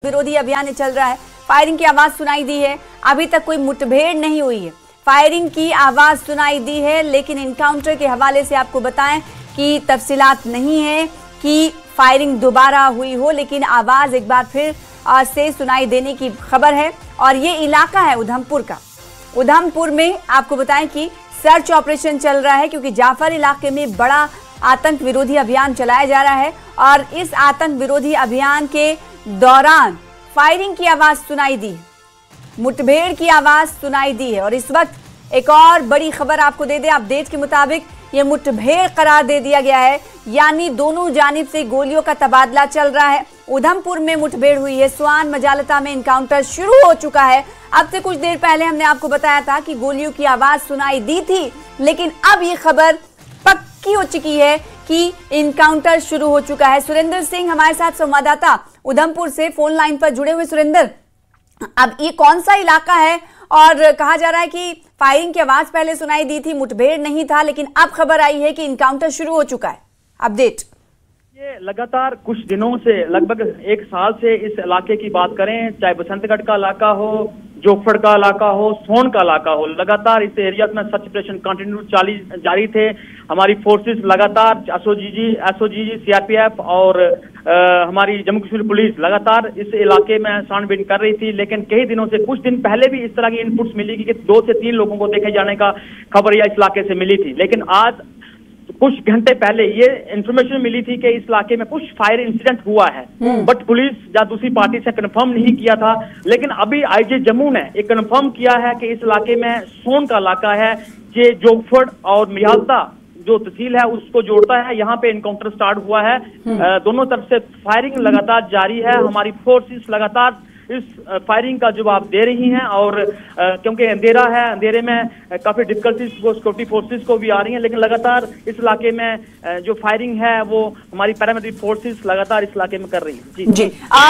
विरोधी अभियान चल रहा है। फायरिंग की आवाज सुनाई दी है। अभी तक कोई मुठभेड़ नहीं हुई है। फायरिंग की आवाज सुनाई दी है, लेकिन इनकाउंटर के हवाले से आपको बताएं कि तफसीलात नहीं है कि फायरिंग दोबारा हुई हो, लेकिन आवाज एक बार फिर से सुनाई देने की खबर है। और ये इलाका है उधमपुर का। उधमपुर में आपको बताएं कि सर्च ऑपरेशन चल रहा है, क्योंकि जाफर इलाके में बड़ा आतंक विरोधी अभियान चलाया जा रहा है। और इस आतंक विरोधी अभियान के दौरान फायरिंग की आवाज सुनाई दी, मुठभेड़ की आवाज सुनाई दी है। और इस वक्त एक और बड़ी खबर आपको दे दें, अपडेट के मुताबिक ये मुठभेड़ करार दे दिया गया है, यानी दोनों जानिब से गोलियों का तबादला चल रहा है। उधमपुर में मुठभेड़ हुई है, स्वान मजालता में इनकाउंटर शुरू हो चुका है। अब से कुछ देर पहले हमने आपको बताया था कि गोलियों की आवाज सुनाई दी थी, लेकिन अब ये खबर पक्की हो चुकी है कि इनकाउंटर शुरू हो चुका है। सुरेंद्र सिंह हमारे साथ संवाददाता उधमपुर से फोन लाइन पर जुड़े हुए। सुरेंद्र, अब ये कौन सा इलाका है? और कहा जा रहा है कि फायरिंग की आवाज पहले सुनाई दी थी, मुठभेड़ नहीं था, लेकिन अब खबर आई है कि इनकाउंटर शुरू हो चुका है। अपडेट ये लगातार कुछ दिनों से, लगभग एक साल से इस इलाके की बात करें, चाहे बसंतगढ़ का इलाका हो, जोगफड़ का इलाका हो, सोन का इलाका हो, लगातार इस एरिया में सर्च ऑपरेशन कंटिन्यू जारी थे। हमारी फोर्सेस लगातार एसओजी, सीआरपीएफ और हमारी जम्मू कश्मीर पुलिस लगातार इस इलाके में छानबीन कर रही थी। लेकिन कई दिनों से, कुछ दिन पहले भी इस तरह की इनपुट्स मिली कि 2 से 3 लोगों को देखे जाने का खबर इस इलाके से मिली थी। लेकिन आज कुछ घंटे पहले ये इंफॉर्मेशन मिली थी कि इस इलाके में कुछ फायर इंसिडेंट हुआ है, बट पुलिस या दूसरी पार्टी से कंफर्म नहीं किया था। लेकिन अभी आईजी जम्मू ने एक कंफर्म किया है कि इस इलाके में सोन का इलाका है, ये जोगफड़ और मियालता जो तहसील है उसको जोड़ता है, यहाँ पे इनकाउंटर स्टार्ट हुआ है। दोनों तरफ से फायरिंग लगातार जारी है। हमारी फोर्सेस लगातार इस फायरिंग का जवाब दे रही हैं। और क्योंकि अंधेरा है, अंधेरे में काफी डिफिकल्टीज सिक्योरिटी फोर्सेस को भी आ रही हैं, लेकिन लगातार इस इलाके में जो फायरिंग है वो हमारी पैरामिलिट्री फोर्सेस लगातार इस इलाके में कर रही हैं। जी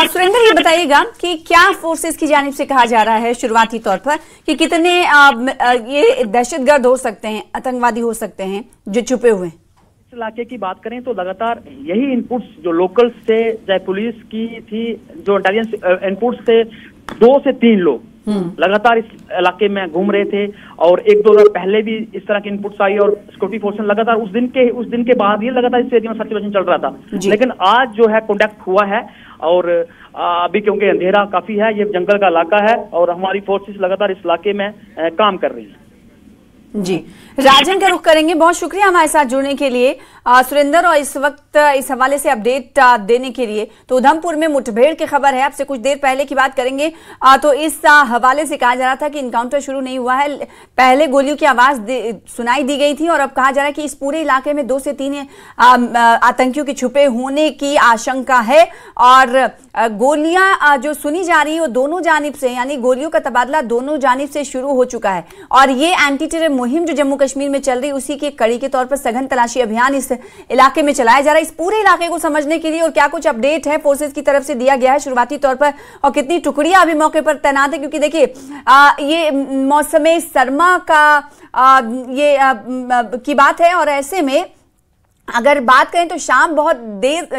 सुरेंद्र, ये बताइएगा कि क्या फोर्सेस की जानिब से कहा जा रहा है शुरुआती तौर पर कि कितने ये दहशतगर्द हो सकते हैं, आतंकवादी हो सकते हैं जो छुपे हुए हैं? इस इलाके की बात करें तो लगातार यही इनपुट्स जो लोकल से, चाहे पुलिस की थी, जो इंटेलिजेंस इनपुट्स थे, 2 से 3 लोग लगातार इस इलाके में घूम रहे थे। और 1-2 दिन पहले भी इस तरह की इनपुट्स आई और सिक्योरिटी फोर्स लगातार उस दिन के बाद ये लगातार इस एरिया में सर्च ऑपरेशन चल रहा था। लेकिन आज जो है कंडक्ट हुआ है, और अभी क्योंकि अंधेरा काफी है, ये जंगल का इलाका है और हमारी फोर्सेस लगातार इस इलाके में काम कर रही है। जी, राजन का रुख करेंगे। बहुत शुक्रिया हमारे साथ जुड़ने के लिए सुरेंद्र, और इस वक्त इस हवाले से अपडेट देने के लिए। तो उधमपुर में मुठभेड़ की खबर है, आपसे कुछ देर पहले की बात करेंगे। तो इस हवाले से कहा जा रहा था कि इनकाउंटर शुरू नहीं हुआ है, पहले गोलियों की आवाज सुनाई दी गई थी, और अब कहा जा रहा है कि इस पूरे इलाके में 2 से 3 आतंकियों के छुपे होने की आशंका है। और गोलियां जो सुनी जा रही है वो दोनों जानिब से, यानी गोलियों का तबादला दोनों जानिब से शुरू हो चुका है। और ये एंटी टेरर मुहिम जो जम्मू कश्मीर में चल रही है, उसी की कड़ी के तौर पर सघन तलाशी अभियान इस इलाके में चलाया जा रहा है। इस पूरे इलाके को समझने के लिए और क्या कुछ अपडेट है फोर्सेस की तरफ से दिया गया है शुरुआती तौर पर, और कितनी टुकड़ियां अभी मौके पर तैनात है, क्योंकि देखिए ये मौसम सरमा का की बात है, और ऐसे में अगर बात करें तो शाम बहुत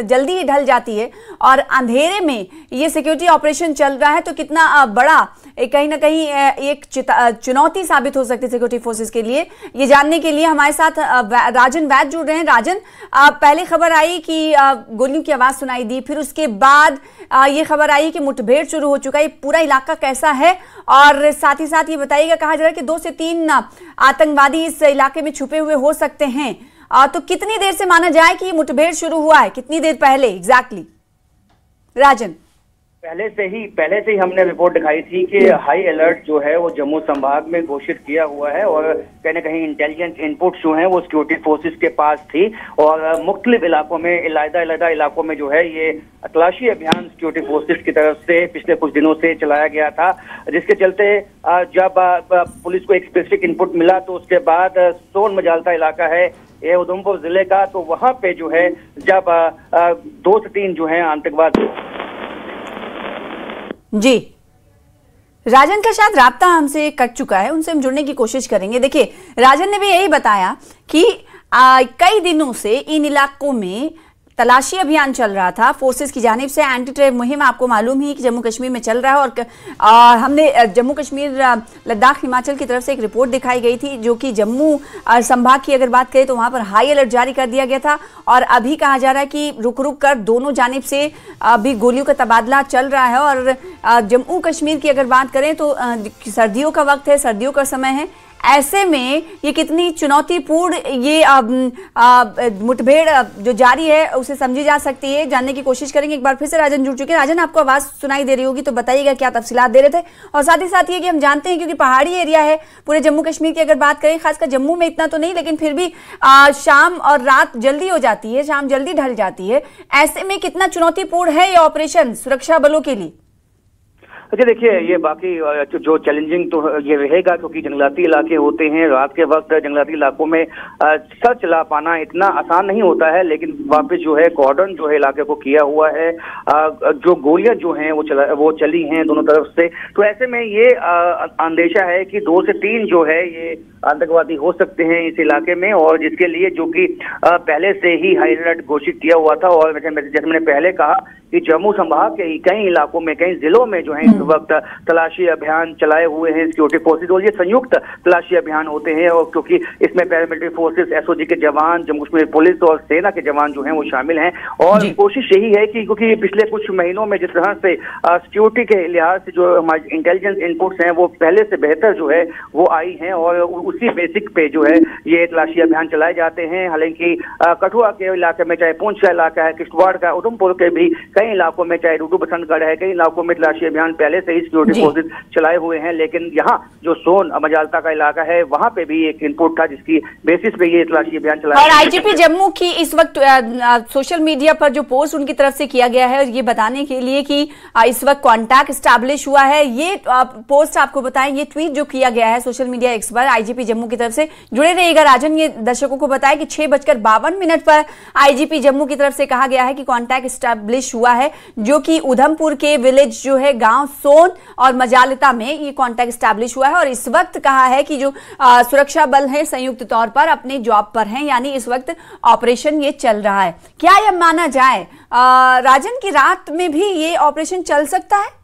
जल्दी ही ढल जाती है, और अंधेरे में ये सिक्योरिटी ऑपरेशन चल रहा है, तो कितना बड़ा कहीं ना कहीं एक चुनौती साबित हो सकती है सिक्योरिटी फोर्सेस के लिए। ये जानने के लिए हमारे साथ राजन वैद जुड़ रहे हैं। राजन, पहले खबर आई कि गोलियों की आवाज सुनाई दी, फिर उसके बाद ये खबर आई कि मुठभेड़ शुरू हो चुका है। ये पूरा इलाका कैसा है? और साथ ही साथ ये बताइएगा, कहा जा रहा है कि 2 से 3 आतंकवादी इस इलाके में छुपे हुए हो सकते हैं। तो कितनी देर से माना जाए कि मुठभेड़ शुरू हुआ है? कितनी देर पहले एग्जैक्टली? राजन, पहले से ही हमने रिपोर्ट दिखाई थी कि हाई अलर्ट जो है वो जम्मू संभाग में घोषित किया हुआ है, और कहीं ना कहीं इंटेलिजेंस इनपुट जो है वो सिक्योरिटी फोर्सेस के पास थी। और मुख्तलिफ इलाकों में, इलादा इलाकों में जो है ये तलाशी अभियान सिक्योरिटी फोर्सेस की तरफ से पिछले कुछ दिनों से चलाया गया था, जिसके चलते जब पुलिस को एक स्पेसिफिक इनपुट मिला तो उसके बाद सोन मजालता इलाका है ये उधमपुर जिले का, तो वहां पे जो है जब 2 से 3 जो है आतंकवाद। जी, राजन का शायद राब्ता हमसे कट चुका है, उनसे हम जुड़ने की कोशिश करेंगे। देखिए, राजन ने भी यही बताया कि कई दिनों से इन इलाकों में तलाशी अभियान चल रहा था फोर्सेस की जानिब से। एंटी टेरर मुहिम आपको मालूम ही कि जम्मू कश्मीर में चल रहा है, और हमने जम्मू कश्मीर लद्दाख हिमाचल की तरफ से एक रिपोर्ट दिखाई गई थी, जो कि जम्मू संभाग की अगर बात करें तो वहां पर हाई अलर्ट जारी कर दिया गया था। और अभी कहा जा रहा है कि रुक रुक कर दोनों जानिब से अभी गोलियों का तबादला चल रहा है। और जम्मू कश्मीर की अगर बात करें तो सर्दियों का वक्त है, सर्दियों का समय है, ऐसे में ये कितनी चुनौतीपूर्ण ये मुठभेड़ जो जारी है उसे समझी जा सकती है, जानने की कोशिश करेंगे। एक बार फिर से राजन जुड़ चुके हैं। राजन, आपको आवाज सुनाई दे रही होगी तो बताइएगा क्या तफसीलात दे रहे थे। और साथ ही साथ ये कि हम जानते हैं क्योंकि पहाड़ी एरिया है पूरे जम्मू कश्मीर की अगर बात करें, खासकर जम्मू में इतना तो नहीं, लेकिन फिर भी शाम और रात जल्दी हो जाती है, शाम जल्दी ढल जाती है। ऐसे में कितना चुनौतीपूर्ण है ये ऑपरेशन सुरक्षा बलों के लिए? अच्छा, देखिए, ये बाकी जो चैलेंजिंग तो ये रहेगा क्योंकि जंगलाती इलाके होते हैं। रात के वक्त जंगलाती इलाकों में सर चला पाना इतना आसान नहीं होता है, लेकिन वापस जो है कॉर्डन जो है इलाके को किया हुआ है। जो गोलियां जो हैं वो चली हैं दोनों तरफ से। तो ऐसे में ये अंदेशा है कि 2 से 3 जो है ये आतंकवादी हो सकते हैं इस इलाके में, और जिसके लिए जो कि पहले से ही हाई अलर्ट घोषित किया हुआ था। और जैसे मैंने पहले कहा कि जम्मू संभाग के कई इलाकों में, कई जिलों में जो है इस वक्त तलाशी अभियान चलाए हुए हैं सिक्योरिटी फोर्सेज, और ये संयुक्त तलाशी अभियान होते हैं। और क्योंकि इसमें पैरामिलिट्री फोर्सेज, एसओजी के जवान, जम्मू कश्मीर पुलिस और सेना के जवान जो हैं वो शामिल हैं। और कोशिश यही है कि क्योंकि पिछले कुछ महीनों में जिस तरह से सिक्योरिटी के लिहाज से जो हमारी इंटेलिजेंस इनपुट्स हैं वो पहले से बेहतर जो है वो आई हैं, और उसी बेसिक पे जो है ये तलाशी अभियान चलाए जाते हैं। हालांकि कठुआ के इलाके में, चाहे पुंछ का इलाका है, किश्तवाड़ का, उधमपुर के भी कई इलाकों में, चाहे रूडू बसंतगढ़ है, कई इलाकों में तलाशी अभियान पहले से ही सिक्योरिटी फोर्सेज चलाए हुए हैं। लेकिन यहाँ जो सोन मजालता का इलाका है वहां पे भी एक इनपुट था जिसकी बेसिस पे ये तलाशी अभियान चलाया। और आईजीपी जम्मू की इस वक्त सोशल मीडिया पर जो पोस्ट उनकी तरफ से किया गया है ये बताने के लिए कि इस वक्त कॉन्टैक्ट स्टैब्लिश हुआ है, ये पोस्ट आपको बताएं, ये ट्वीट जो किया गया है सोशल मीडिया एक्स पर आईजीपी जम्मू की तरफ से। जुड़े रहिएगा राजन, ये दर्शकों को बताएं कि 6:52 पर आईजीपी जम्मू की तरफ से कहा गया है कि कॉन्टैक्ट स्टैब्लिश हुआ है, जो कि उधमपुर के विलेज जो है गांव सोन और मजालता में ये कॉन्टैक्ट स्टैब्लिश हुआ है। और इस वक्त कहा है कि जो सुरक्षा बल है संयुक्त तौर पर अपने जॉब पर हैं, यानी इस वक्त ऑपरेशन ये चल रहा है। क्या यह माना जाए राजन की रात में भी ये ऑपरेशन चल सकता है?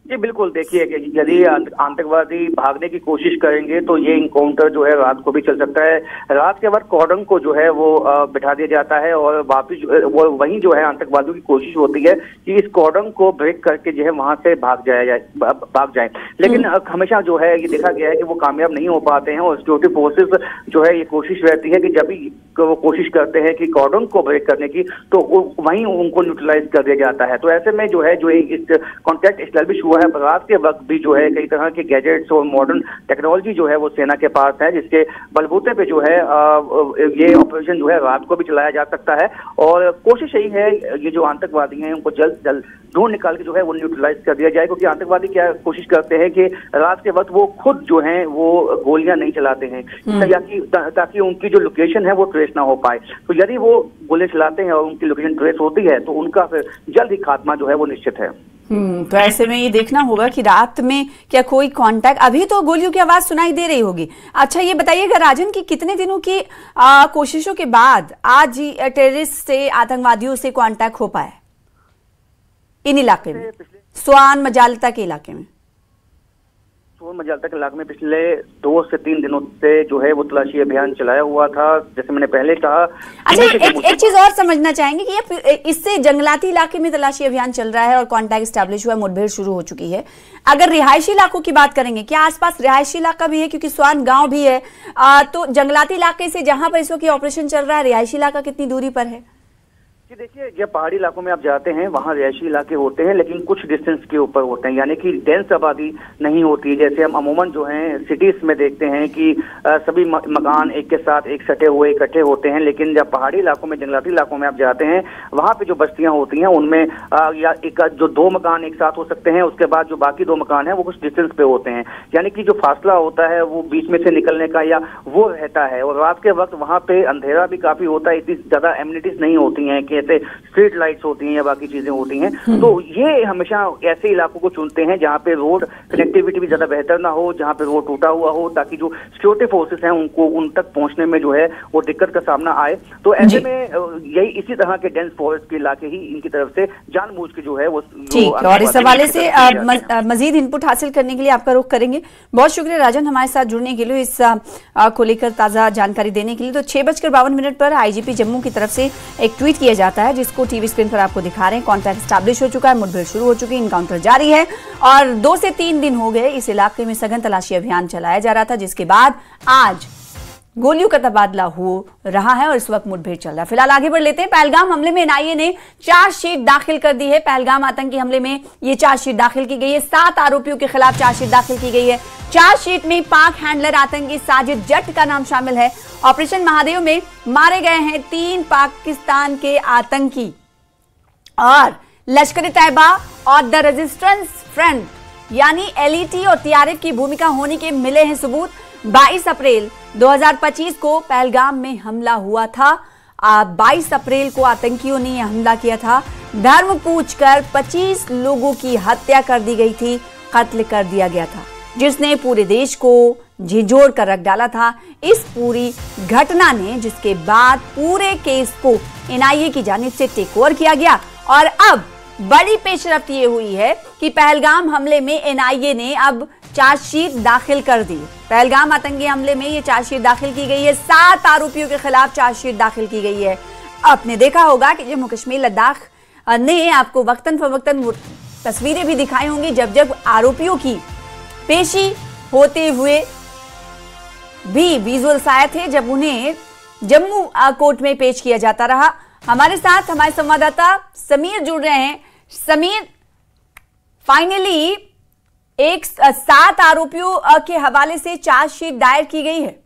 जी बिल्कुल, देखिए कि यदि आतंकवादी भागने की कोशिश करेंगे तो ये इनकाउंटर जो है रात को भी चल सकता है। रात के वक्त कॉर्डन को जो है वो बिठा दिया जाता है और वापिस वो वहीं जो है आतंकवादियों की कोशिश होती है कि इस कॉर्डन को ब्रेक करके जो है वहां से भाग जाए। लेकिन हमेशा जो है ये देखा गया है कि वो कामयाब नहीं हो पाते हैं, और सिक्योरिटी फोर्सेस जो है ये कोशिश रहती है कि जब भी वो कोशिश करते हैं कि कॉर्डन को ब्रेक करने की तो वहीं उनको न्यूट्रलाइज कर दिया जाता है। तो ऐसे में जो है जो इस कॉन्टैक्ट एस्टैब्लिश हुआ है, रात के वक्त भी जो है कई तरह के गैजेट्स और मॉडर्न टेक्नोलॉजी जो है वो सेना के पास है, जिसके बलबूते पे जो है ये ऑपरेशन जो है रात को भी चलाया जा सकता है। और कोशिश यही है ये जो आतंकवादी हैं उनको जल्द ढूंढ निकाल के जो है वो न्यूट्रलाइज कर दिया जाए, क्योंकि आतंकवादी क्या कोशिश करते हैं कि रात के वक्त वो खुद जो है वो गोलियां नहीं चलाते हैं ताकि उनकी जो लोकेशन है वो ट्रेस ना हो पाए। तो यदि वो गोली चलाते हैं और उनकी लोकेशन ट्रेस होती है तो उनका फिर जल्द ही खात्मा जो है वो निश्चित है। तो ऐसे में ये देखना होगा कि रात में क्या कोई कांटेक्ट, अभी तो गोलियों की आवाज सुनाई दे रही होगी। अच्छा ये बताइएगा राजन की कितने दिनों की कोशिशों के बाद आज टेररिस्ट से, आतंकवादियों से कांटेक्ट हो पाया इन इलाके में, स्वान मजालता के इलाके में? सोन मजालता के इलाके में पिछले 2 से 3 दिनों से जो है वो तलाशी अभियान चलाया हुआ था, जैसे मैंने पहले कहा। अच्छा एक चीज और समझना चाहेंगे कि ये इससे जंगलाती इलाके में तलाशी अभियान चल रहा है और कॉन्टैक्ट स्टैब्लिश हुआ, मुठभेड़ शुरू हो चुकी है। अगर रिहायशी इलाकों की बात करेंगे, क्या आसपास रिहायशी इलाका भी है? क्योंकि स्वान गांव भी है, तो जंगलाती इलाके से जहां पर इस वक्त ऑपरेशन चल रहा है, रिहायशी इलाका कितनी दूरी पर है? जी देखिए, जब पहाड़ी इलाकों में आप जाते हैं वहाँ रिहायशी इलाके होते हैं, लेकिन कुछ डिस्टेंस के ऊपर होते हैं, यानी कि डेंस आबादी नहीं होती। जैसे हम अमूमन जो हैं सिटीज में देखते हैं कि सभी मकान एक के साथ एक सटे हुए इकट्ठे होते हैं, लेकिन जब पहाड़ी इलाकों में, जंगलाती इलाकों में आप जाते हैं वहाँ पे जो बस्तियाँ होती हैं उनमें या एक जो 2 मकान एक साथ हो सकते हैं, उसके बाद जो बाकी 2 मकान है वो कुछ डिस्टेंस पे होते हैं, यानी कि जो फासला होता है वो बीच में से निकलने का या वो रहता है। और रात के वक्त वहाँ पे अंधेरा भी काफी होता है, इतनी ज्यादा एम्यूनिटीज नहीं होती हैं कि जैसे स्ट्रीट लाइट्स होती हैं या बाकी चीजें होती हैं, तो ये हमेशा ऐसे इलाकों को चुनते हैं जहाँ पे रोड कनेक्टिविटी भी ज्यादा बेहतर ना हो, जहाँ पे रोड टूटा हुआ हो, ताकि जो सिक्योरिटी फोर्सेस हैं उनको उन तक पहुंचने में जो है वो दिक्कत का सामना आए। तो ऐसे में यही इसी तरह के डेंस फॉरेस्ट के इलाके ही इनकी तरफ से जानबूझ के जो है वो ठीक। और इस हवाले से मजीद इनपुट हासिल करने के लिए आपका रुख करेंगे। बहुत शुक्रिया राजन हमारे साथ जुड़ने के लिए, इस को लेकर ताजा जानकारी देने के लिए। तो 6:52 पर आईजीपी जम्मू की तरफ से एक ट्वीट किया जाता है, जिसको टीवी स्क्रीन पर आपको दिखा रहे हैं। कॉन्टैक्ट स्टैब्लिश हो चुका है, मुठभेड़ शुरू हो चुकी है, इनकाउंटर जारी है और 2 से 3 दिन हो गए इस इलाके में सघन तलाशी अभियान चलाया जा रहा था, जिसके बाद आज गोलियों का तबादला हो रहा है और इस वक्त मुठभेड़ चल रहा है। फिलहाल आगे बढ़ लेते हैं। पहलगाम हमले में एनआईए ने चार्जशीट दाखिल कर दी है। पहलगाम आतंकी हमले में ये चार्जशीट दाखिल की गई है। 7 आरोपियों के खिलाफ चार्जशीट दाखिल की गई है। चार्जशीट में पाक हैंडलर आतंकी साजिद जट का नाम शामिल है। ऑपरेशन महादेव में मारे गए हैं 3 पाकिस्तान के आतंकी और लश्कर तैयबा और द रेजिस्टेंस फ्रंट यानी एलईटी और टीआरएफ की भूमिका होने के मिले हैं सबूत। 22 अप्रैल 2025 को पहलगाम में हमला हुआ था। 22 अप्रैल को आतंकियों ने यह हमला किया था। धर्म पूछकर 25 लोगों की हत्या कर दी गई थी, कत्ल कर दिया गया था, जिसने पूरे देश को झिझोड़ कर रख डाला था। इस पूरी घटना ने जिसके बाद पूरे केस को एनआईए की जानिब से टेक ओवर किया गया और अब बड़ी पेशरफ्त ये हुई है कि पहलगाम हमले में एनआईए ने अब चार्जशीट दाखिल कर दी। पहलगाम आतंकी हमले में ये चार्जशीट दाखिल की गई है। 7 आरोपियों के खिलाफ चार्जशीट दाखिल की गई है। आपने देखा होगा कि जम्मू कश्मीर लद्दाख ने आपको वक्तन फवक्तन तस्वीरें भी दिखाई होंगी जब जब आरोपियों की पेशी होते हुए भी विजुअल्स आए थे, जब उन्हें जम्मू कोर्ट में पेश किया जाता रहा। हमारे साथ हमारे संवाददाता समीर जुड़ रहे हैं। समीर, फाइनली 7 आरोपियों के हवाले से चार्जशीट दायर की गई है।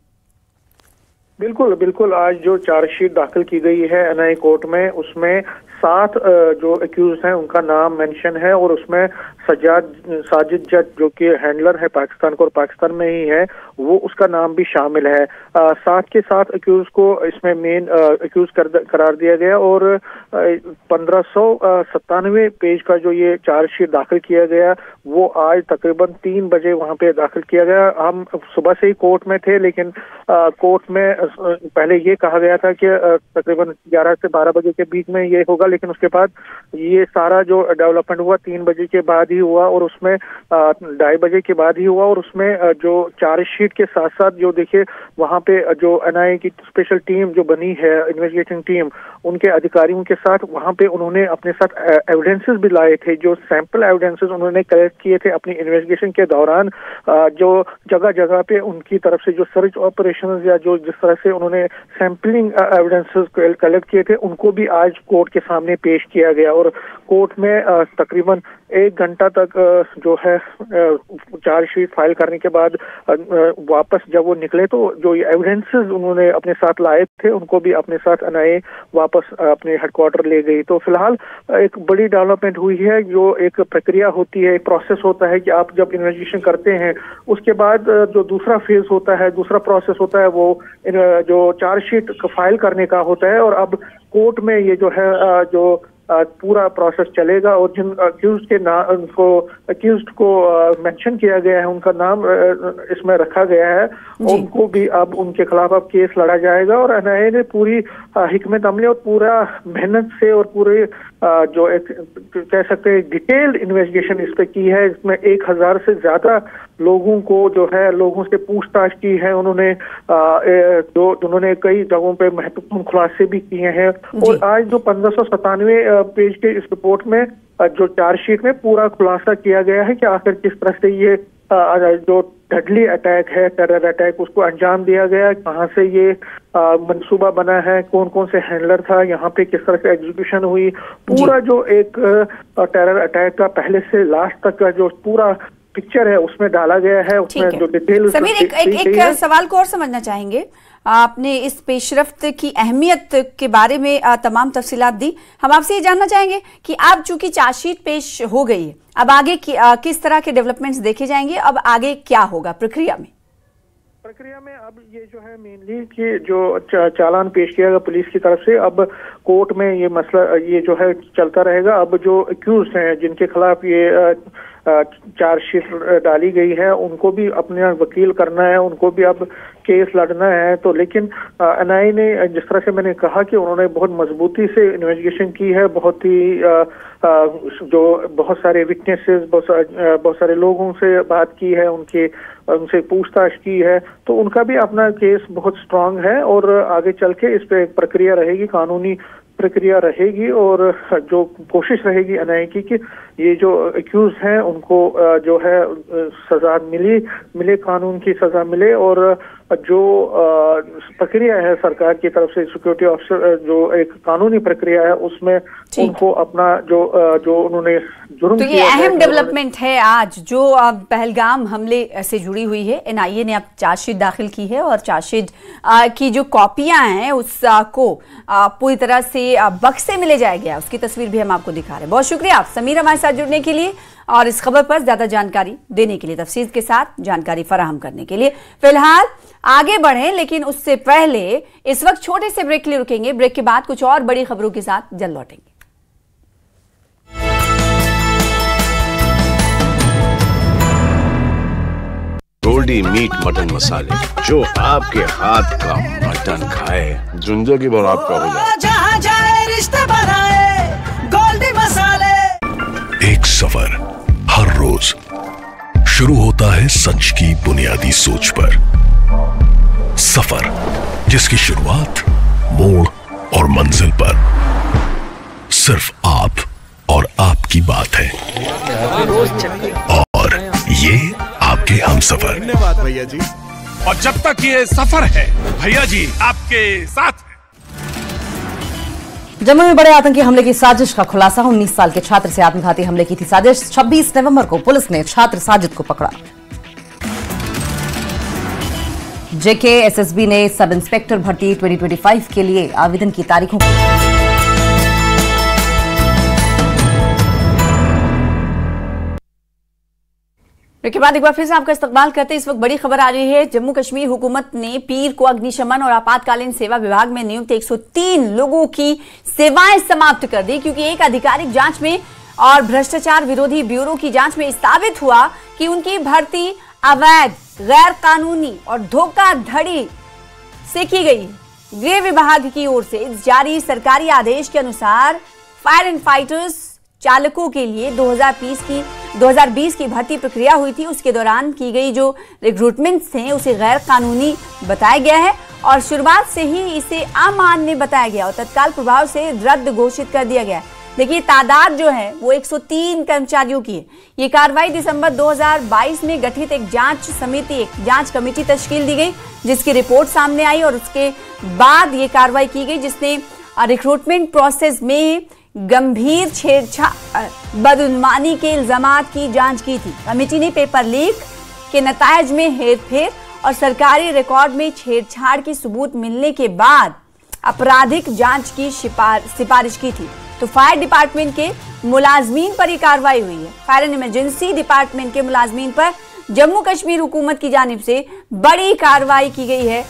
बिल्कुल बिल्कुल, आज जो चार्जशीट दाखिल की गई है एनआईए कोर्ट में, उसमें 7 जो एक्यूज हैं उनका नाम मेंशन है और उसमें साजिद जट जो कि हैंडलर है पाकिस्तान को और पाकिस्तान में ही है, वो उसका नाम भी शामिल है। 7 के 7 एक्यूज को इसमें मेन एक्यूज करार दिया गया और 1597 पेज का जो ये चार्जशीट दाखिल किया गया वो आज तकरीबन 3 बजे वहां पे दाखिल किया गया। हम सुबह से ही कोर्ट में थे, लेकिन कोर्ट में पहले ये कहा गया था कि तकरीबन 11 से 12 बजे के बीच में ये होगा, लेकिन उसके बाद ये सारा जो डेवलपमेंट हुआ 3 बजे के बाद ही हुआ और उसमें 2:30 बजे के बाद ही हुआ। और उसमें जो चार्जशीट के साथ साथ जो देखिए वहां पे जो एनआईए की स्पेशल टीम जो बनी है, इन्वेस्टिगेटिंग टीम, उनके अधिकारियों के साथ वहां पे उन्होंने अपने साथ एविडेंसेस भी लाए थे, जो सैंपल एविडेंसेस उन्होंने कलेक्ट किए थे अपनी इन्वेस्टिगेशन के दौरान। जो जगह जगह पे उनकी तरफ से जो सर्च ऑपरेशंस या जो जिस तरह से उन्होंने सैंपलिंग एविडेंसेस कलेक्ट किए थे, उनको भी आज कोर्ट के सामने पेश किया गया और कोर्ट में तकरीबन 1 घंटा तक जो है चार्जशीट फाइल करने के बाद वापस जब वो निकले तो जो ये एविडेंसेस उन्होंने अपने साथ लाए थे उनको भी अपने साथ एनआईए वापस अपने हेडक्वार्टर ले गई। तो फिलहाल एक बड़ी डेवलपमेंट हुई है। जो एक प्रक्रिया होती है, एक प्रोसेस होता है कि आप जब इन्वेस्टिगेशन करते हैं उसके बाद जो दूसरा फेज होता है, दूसरा प्रोसेस होता है, वो जो चार्जशीट फाइल करने का होता है और अब कोर्ट में ये जो है जो पूरा प्रोसेस चलेगा और जिन अक्यूज्ड को मेंशन किया गया है, उनका नाम इसमें रखा गया है, उनको भी अब उनके खिलाफ अब केस लड़ा जाएगा। और एनआईए ने पूरी हिकमत अमली और पूरा मेहनत से और पूरे जो एक कह सकते हैं डिटेल्ड इन्वेस्टिगेशन इस पे की है। इसमें 1000 से ज्यादा लोगों को जो है लोगों से पूछताछ की है उन्होंने, जो उन्होंने कई जगहों पे महत्वपूर्ण खुलासे भी किए हैं। और आज जो 1597 पेज के इस रिपोर्ट में जो चार्जशीट में पूरा खुलासा किया गया है कि आखिर किस तरह से ये जो डेडली अटैक है, टेरर अटैक, उसको अंजाम दिया गया, कहाँ से ये मंसूबा बना है, कौन कौन से हैंडलर था, यहाँ पे किस तरह से एग्जीक्यूशन हुई, पूरा जो एक टेरर अटैक का पहले से लास्ट तक का जो पूरा पिक्चर है उसमें डाला गया है। उसमें जो डिटेल समीर एक सवाल को और समझना चाहेंगे। आपने इस पेशरफ्त की अहमियत के बारे में तमाम तफसीलात दी। हम आपसे ये जानना चाहेंगे कि अब चूंकि चार्जशीट पेश हो गई है, अब आगे किस तरह के डेवलपमेंट्स देखे जाएंगे, अब आगे क्या होगा प्रक्रिया में? अब ये जो है मेनली कि जो चालान पेश किया गया पुलिस की तरफ से, अब कोर्ट में ये मसला ये जो है चलता रहेगा। अब जो एक्यूज हैं जिनके खिलाफ ये चार्जशीट डाली गई है उनको भी अपने वकील करना है, उनको भी अब केस लड़ना है। तो लेकिन एनआईए ने जिस तरह से मैंने कहा कि उन्होंने बहुत मजबूती से इन्वेस्टिगेशन की है, बहुत ही जो बहुत सारे विटनेसेस, बहुत सारे लोगों से बात की है, उनसे पूछताछ की है, तो उनका भी अपना केस बहुत स्ट्रांग है और आगे चल के इस पे एक प्रक्रिया रहेगी, कानूनी प्रक्रिया रहेगी और जो कोशिश रहेगी एनआईए की कि ये जो एक्यूज हैं उनको जो है सजा मिले, कानून की सजा मिले और जो प्रक्रिया है सरकार की तरफ से सिक्योरिटी ऑफिसर जो एक कानूनी प्रक्रिया है उसमें उनको अपना जो उन्होंने जुर्म तो ये अहम डेवलपमेंट है आज जो पहलगाम हमले से जुड़ी हुई है। एनआईए ने अब चार्जशीट दाखिल की है और चार्जशीट की जो कॉपियां हैं उसको पूरी तरह से बक्से में ले जाया गया, उसकी तस्वीर भी हम आपको दिखा रहे हैं। बहुत शुक्रिया आप समीर हमारे साथ जुड़ने के लिए और इस खबर पर ज्यादा जानकारी देने के लिए, तफसील के साथ जानकारी फराहम करने के लिए। फिलहाल आगे बढ़ें, लेकिन उससे पहले इस वक्त छोटे से ब्रेक के लिए रुकेंगे। ब्रेक के बाद कुछ और बड़ी खबरों के साथ जल्द लौटेंगे। गोल्डी मीट मटन मसाले, जो आपके हाथ का मटन खाए जिंदगी भर आपका हो जाए। जहाँ जाए रिश्ते बनाए गोल्डी मसाले। एक सफर हर रोज शुरू होता है सच की बुनियादी सोच पर। सफर जिसकी शुरुआत मोड़ और मंजिल पर सिर्फ आप और आपकी बात है और ये आपके हमसफर। धन्यवाद भैया जी। और जब तक ये सफर है भैया जी आपके साथ। जम्मू में बड़े आतंकी हमले की साजिश का खुलासा। 19 साल के छात्र से आत्मघाती हमले की थी साजिश। 26 नवंबर को पुलिस ने छात्र साजिद को पकड़ा। जेके एसएसबी ने सब इंस्पेक्टर भर्ती 2025 के लिए आवेदन की तारीखों के बाद एक बार फिर से आपका इस्तकबाल करते हैं। इस वक्त बड़ी खबर आ रही है। जम्मू कश्मीर हुकूमत ने पीर को अग्निशमन और आपातकालीन सेवा विभाग में नियुक्त 103 लोगों की सेवाएं समाप्त कर दी, क्योंकि एक आधिकारिक जांच में और भ्रष्टाचार विरोधी ब्यूरो की जांच में साबित हुआ कि उनकी भर्ती अवैध, गैर कानूनी और धोखाधड़ी से की गई। गृह विभाग की ओर से जारी सरकारी आदेश के अनुसार फायर एंड फाइटर्स चालकों के लिए 2020 की भर्ती प्रक्रिया हुई थी। उसके दौरान की गई जो रिक्रूटमेंट थे उसे गैर कानूनी बताया गया है और शुरुआत से ही इसे अमान्य बताया गया और तत्काल प्रभाव से रद्द घोषित कर दिया गया। देखिए तादाद जो है वो 103 कर्मचारियों की है। ये कार्रवाई दिसंबर 2022 में गठित एक जांच कमेटी तश्कील दी गई, जिसकी रिपोर्ट सामने आई और उसके बाद ये कार्रवाई की गई, जिसने रिक्रूटमेंट प्रोसेस में गंभीर छेड़छाड़, बदउन्मानी के इल्जामात की जांच की थी। कमेटी ने पेपर लीक के नतायज में हेरफेर और सरकारी रिकॉर्ड में छेड़छाड़ की सबूत मिलने के बाद आपराधिक जांच की सिफारिश की थी। तो फायर डिपार्टमेंट के मुलाजमीन पर यह कार्रवाई हुई है। फायर एंड इमरजेंसी डिपार्टमेंट के मुलाजमीन पर जम्मू कश्मीर हुकूमत की जानिब से बड़ी कार्रवाई की गई है।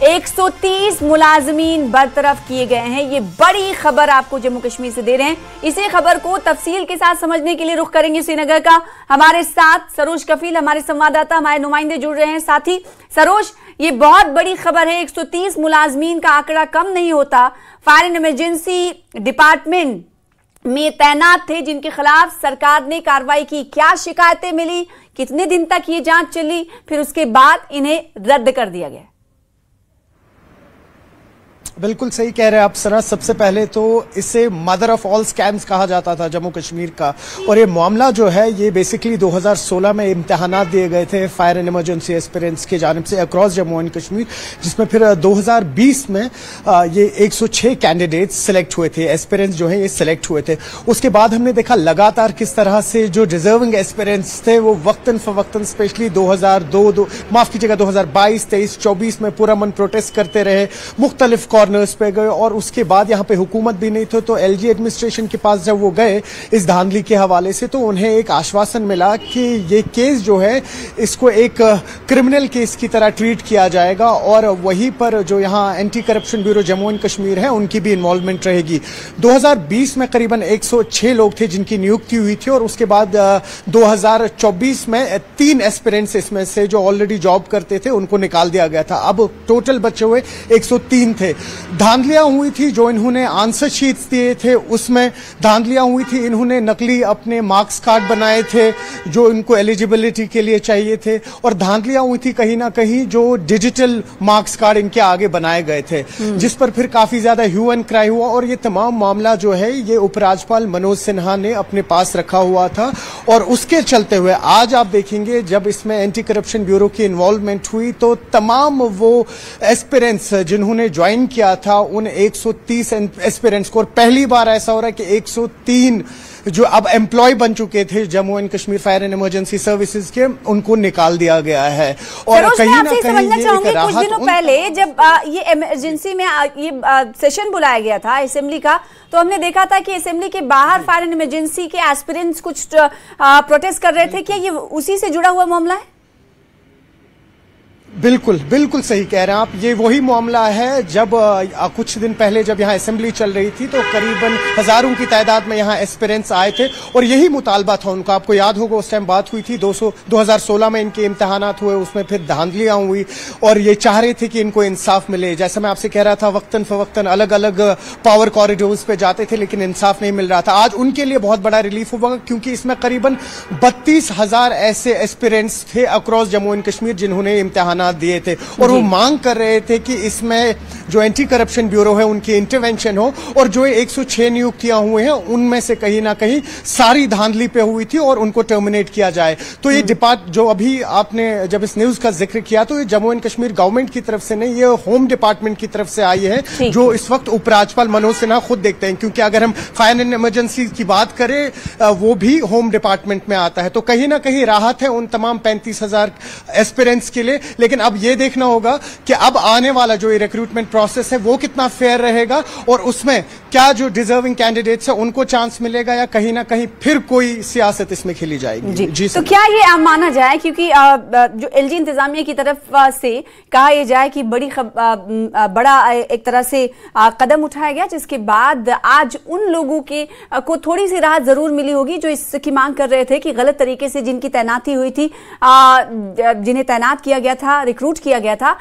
130 मुलाजमीन बरतरफ किए गए हैं। ये बड़ी खबर आपको जम्मू कश्मीर से दे रहे हैं। इसी खबर को तफसील के साथ समझने के लिए रुख करेंगे श्रीनगर का। हमारे साथ सरोज कफील, हमारे संवाददाता, हमारे नुमाइंदे जुड़ रहे हैं। साथ ही सरोज, ये बहुत बड़ी खबर है। 130 मुलाजमीन का आंकड़ा कम नहीं होता। फायर एंड इमरजेंसी डिपार्टमेंट में तैनात थे जिनके खिलाफ सरकार ने कार्रवाई की। क्या शिकायतें मिली, कितने दिन तक ये जांच चली, फिर उसके बाद इन्हें रद्द कर दिया गया? बिल्कुल सही कह रहे हैं आप सना। सबसे पहले तो इसे मदर ऑफ ऑल स्कैम्स कहा जाता था जम्मू कश्मीर का, और ये मामला जो है ये बेसिकली 2016 में इम्तिहानात दिए गए थे फायर एंड इमरजेंसी एस्पिरेंट्स की जानिब से अक्रॉस जम्मू एंड कश्मीर, जिसमें फिर 2020 में ये 106 कैंडिडेट्स सिलेक्ट हुए थे, एस्पिरेंट्स जो है ये सिलेक्ट हुए थे। उसके बाद हमने देखा लगातार किस तरह से जो डिजर्विंग एस्पिरेंट्स थे वो वक्तन फवक्तन स्पेशली 2022, 23, 24 में पुरअमन प्रोटेस्ट करते रहे, मुख्तलिफ गवर्नर्स पे गए और उसके बाद यहाँ पे हुकूमत भी नहीं थी, तो एलजी एडमिनिस्ट्रेशन के पास जब वो गए इस धांधली के हवाले से, तो उन्हें एक आश्वासन मिला कि ये केस जो है इसको एक क्रिमिनल केस की तरह ट्रीट किया जाएगा और वहीं पर जो यहाँ anti corruption bureau Jammu and Kashmir है उनकी भी इन्वॉल्वमेंट रहेगी। 2020 में करीबन 106 लोग थे जिनकी नियुक्ति हुई थी और उसके बाद 2024 में 3 एस्पिरेंट्स इसमें से जो ऑलरेडी जॉब करते थे उनको निकाल दिया गया था। अब टोटल बचे हुए 103 थे। धांधलियां हुई थी, जो इन्होंने आंसर शीट्स दिए थे उसमें धांधलियां हुई थी, इन्होंने नकली अपने मार्क्स कार्ड बनाए थे जो इनको एलिजिबिलिटी के लिए चाहिए थे, और धांधलियां हुई थी कहीं ना कहीं जो डिजिटल मार्क्स कार्ड इनके आगे बनाए गए थे, जिस पर फिर काफी ज्यादा ह्यू एंड क्राई हुआ और ये तमाम मामला जो है ये उपराज्यपाल मनोज सिन्हा ने अपने पास रखा हुआ था। और उसके चलते हुए आज आप देखेंगे जब इसमें एंटी करप्शन ब्यूरो की इन्वॉल्वमेंट हुई तो तमाम वो एस्पिरेंट्स जिन्होंने ज्वाइन किया था उन 130 एस्पिरेंट्स को, और पहली बार ऐसा हो रहा है कि 103 जो अब एम्प्लॉय बन चुके थे Jammu and Kashmir fire and emergency services के, उनको निकाल दिया गया है। और कहीं ना कहीं ये एक राहत, कुछ दिनों पहले जब ये इमरजेंसी में ये सेशन बुलाया गया था असेंबली का, तो हमने देखा था कि असेंबली के बाहर फायर एंड इमरजेंसी के एस्पिरेंट्स कुछ प्रोटेस्ट कर रहे थे। क्या ये उसी से जुड़ा हुआ मामला है? बिल्कुल बिल्कुल सही कह रहे हैं आप, ये वही मामला है। जब कुछ दिन पहले जब यहाँ असेंबली चल रही थी तो करीबन हजारों की तादाद में यहाँ एस्पिरेंट्स आए थे और यही मुतालबा था उनका। आपको याद होगा उस टाइम बात हुई थी 2016 में इनके इम्तिहानात हुए, उसमें फिर धांधलियां हुई और ये चाह रहे थे कि इनको इंसाफ मिले। जैसा मैं आपसे कह रहा था वक्तन फवक्तन अलग अलग पावर कॉरिडोर्स पे जाते थे लेकिन इंसाफ नहीं मिल रहा था। आज उनके लिए बहुत बड़ा रिलीफ होगा क्योंकि इसमें करीबन 32,000 ऐसे एस्पिरेंट्स थे अक्रॉस जम्मू एंड कश्मीर जिन्होंने इम्तिहान दिए थे और वो मांग कर रहे थे कि इसमें जो एंटी करप्शन ब्यूरो है उनकी इंटरवेंशन हो और जो 106 नियुक्तियां हुए हैं उनमें से कहीं ना कहीं सारी धांधली पे हुई थी और उनको टर्मिनेट किया जाए। तो ये जो अभी आपने जब इस न्यूज का जिक्र किया तो ये जम्मू एंड कश्मीर गवर्नमेंट की तरफ से नहीं, ये होम डिपार्टमेंट की तरफ से आई है जो इस वक्त उपराज्यपाल मनोज सिन्हा खुद देखते हैं, क्योंकि अगर हम फायर एंड इमरजेंसी की बात करें वो भी होम डिपार्टमेंट में आता है। तो कहीं ना कहीं राहत है उन तमाम 35,000 एस्पिरेंट्स के लिए। लेकिन अब ये देखना होगा कि अब आने वाला जो ये रिक्रूटमेंट प्रोसेस है वो कितना फेयर रहेगा और उसमें क्या जो डिजर्विंग कैंडिडेट्स है उनको चांस मिलेगा या कहीं ना कहीं फिर कोई सियासत इसमें खेली जाएगी। जी तो क्या ये माना जाए, क्योंकि जो एलजी इंतजामिया की तरफ से कहा यह जाए कि बड़ा एक तरह से कदम उठाया गया जिसके बाद आज उन लोगों को थोड़ी सी राहत जरूर मिली होगी जो इसकी मांग कर रहे थे कि गलत तरीके से जिनकी तैनाती हुई थी, जिन्हें तैनात किया गया था, रिक्रूट किया गया था,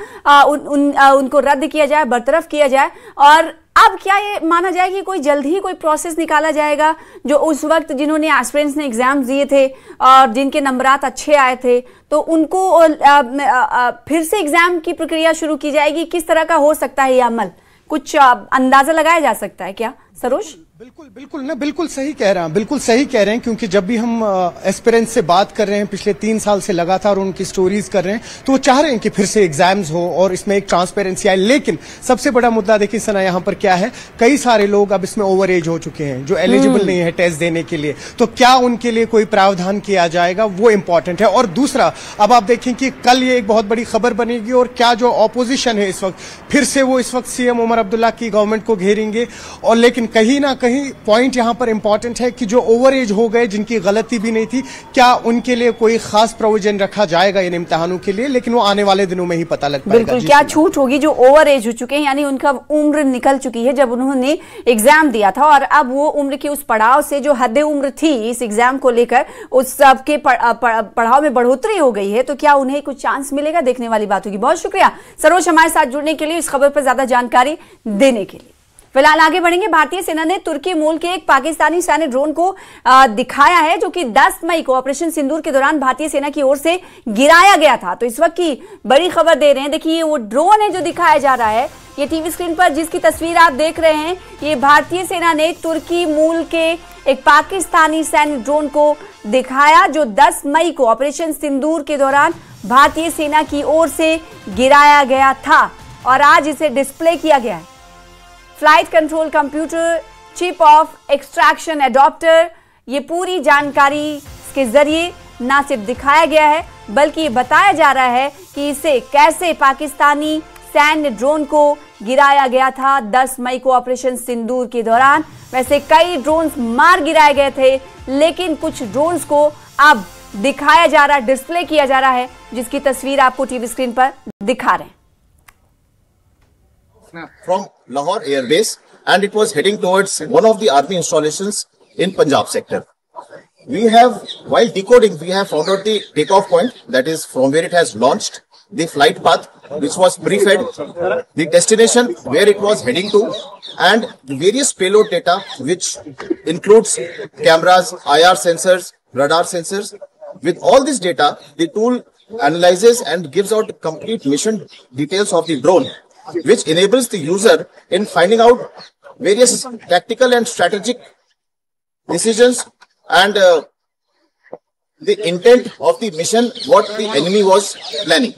उनको रद्द किया जाए, बरतरफ किया जाए। और अब क्या ये माना जाए कि कोई जल्द ही कोई प्रोसेस निकाला जाएगा जो उस वक्त जिन्होंने एस्पिरेंट्स ने एग्जाम दिए थे और जिनके नंबरात अच्छे आए थे तो उनको फिर से एग्जाम की प्रक्रिया शुरू की जाएगी? किस तरह का हो सकता है ये अमल? कुछ अंदाजा लगाया जा सकता है क्या सरोज? बिल्कुल सही कह रहे हैं, बिल्कुल सही कह रहे हैं, क्योंकि जब भी हम एस्पिरेंट्स से बात कर रहे हैं पिछले 3 साल से लगातार उनकी स्टोरीज कर रहे हैं तो वो चाह रहे हैं कि फिर से एग्जाम्स हो और इसमें एक ट्रांसपेरेंसी आए। लेकिन सबसे बड़ा मुद्दा देखिए सना यहाँ पर क्या है, कई सारे लोग अब इसमें ओवर एज हो चुके हैं जो एलिजिबल नहीं है टेस्ट देने के लिए, तो क्या उनके लिए कोई प्रावधान किया जाएगा वो इंपॉर्टेंट है। और दूसरा अब आप देखें कि कल ये एक बहुत बड़ी खबर बनेगी और क्या जो ऑपोजिशन है इस वक्त फिर से वो इस वक्त सीएम उमर अब्दुल्ला की गवर्नमेंट को घेरेंगे। और लेकिन कहीं ना कहीं पॉइंट यहां पर इंपॉर्टेंट है कि जो ओवर एज हो गए जिनकी गलती भी नहीं थी, क्या उनके लिए कोई खास प्रोविजन रखा जाएगा इन इम्तिहानों के लिए? लेकिन वो आने वाले दिनों में ही पता लग पाएगा। बिल्कुल, क्या छूट होगी जो ओवर एज हो चुके हैं, यानी उनका उम्र निकल चुकी है जब उन्होंने एग्जाम दिया था और अब वो उम्र के उस पड़ाव से जो हद उम्र थी इस एग्जाम को लेकर उस सबके पढ़ाव में बढ़ोतरी हो गई है, तो क्या उन्हें कुछ चांस मिलेगा? देखने वाली बात होगी। बहुत शुक्रिया सरोज हमारे साथ जुड़ने के लिए, इस खबर पर ज्यादा जानकारी देने के लिए। फिलहाल आगे बढ़ेंगे। भारतीय सेना ने तुर्की मूल के एक पाकिस्तानी सैन्य ड्रोन को दिखाया है जो कि 10 मई को ऑपरेशन सिंदूर के दौरान भारतीय सेना की ओर से गिराया गया था। तो इस वक्त की बड़ी खबर दे रहे हैं, देखिए वो ड्रोन है जो दिखाया जा रहा है, ये टीवी स्क्रीन पर जिसकी तस्वीर आप देख रहे हैं, ये भारतीय सेना ने तुर्की मूल के एक पाकिस्तानी सैन्य ड्रोन को दिखाया जो 10 मई को ऑपरेशन सिंदूर के दौरान भारतीय सेना की ओर से गिराया गया था और आज इसे डिस्प्ले किया गया है। Flight control computer, chip off extraction adapter, ये पूरी जानकारी के जरिए ना सिर्फ दिखाया गया है बल्कि ये बताया जा रहा है कि इसे कैसे पाकिस्तानी पाकिस्तान ड्रोन को गिराया गया था 10 मई को ऑपरेशन सिंदूर के दौरान। वैसे कई ड्रोन्स मार गिराए गए थे, लेकिन कुछ ड्रोन्स को अब दिखाया जा रहा है, डिस्प्ले किया जा रहा है, जिसकी तस्वीर आपको टीवी स्क्रीन पर दिखा रहे हैं। From Lahore Air Base, and it was heading towards one of the army installations in Punjab sector. We have, while decoding, we have found out the takeoff point, that is from where it has launched, the flight path which was pre-fed, the destination where it was heading to, and the various payload data which includes cameras, IR sensors, radar sensors. With all this data, the tool analyzes and gives out complete mission details of the drone, which enables the user in finding out various tactical and strategic decisions and the intent of the mission, what the enemy was planning.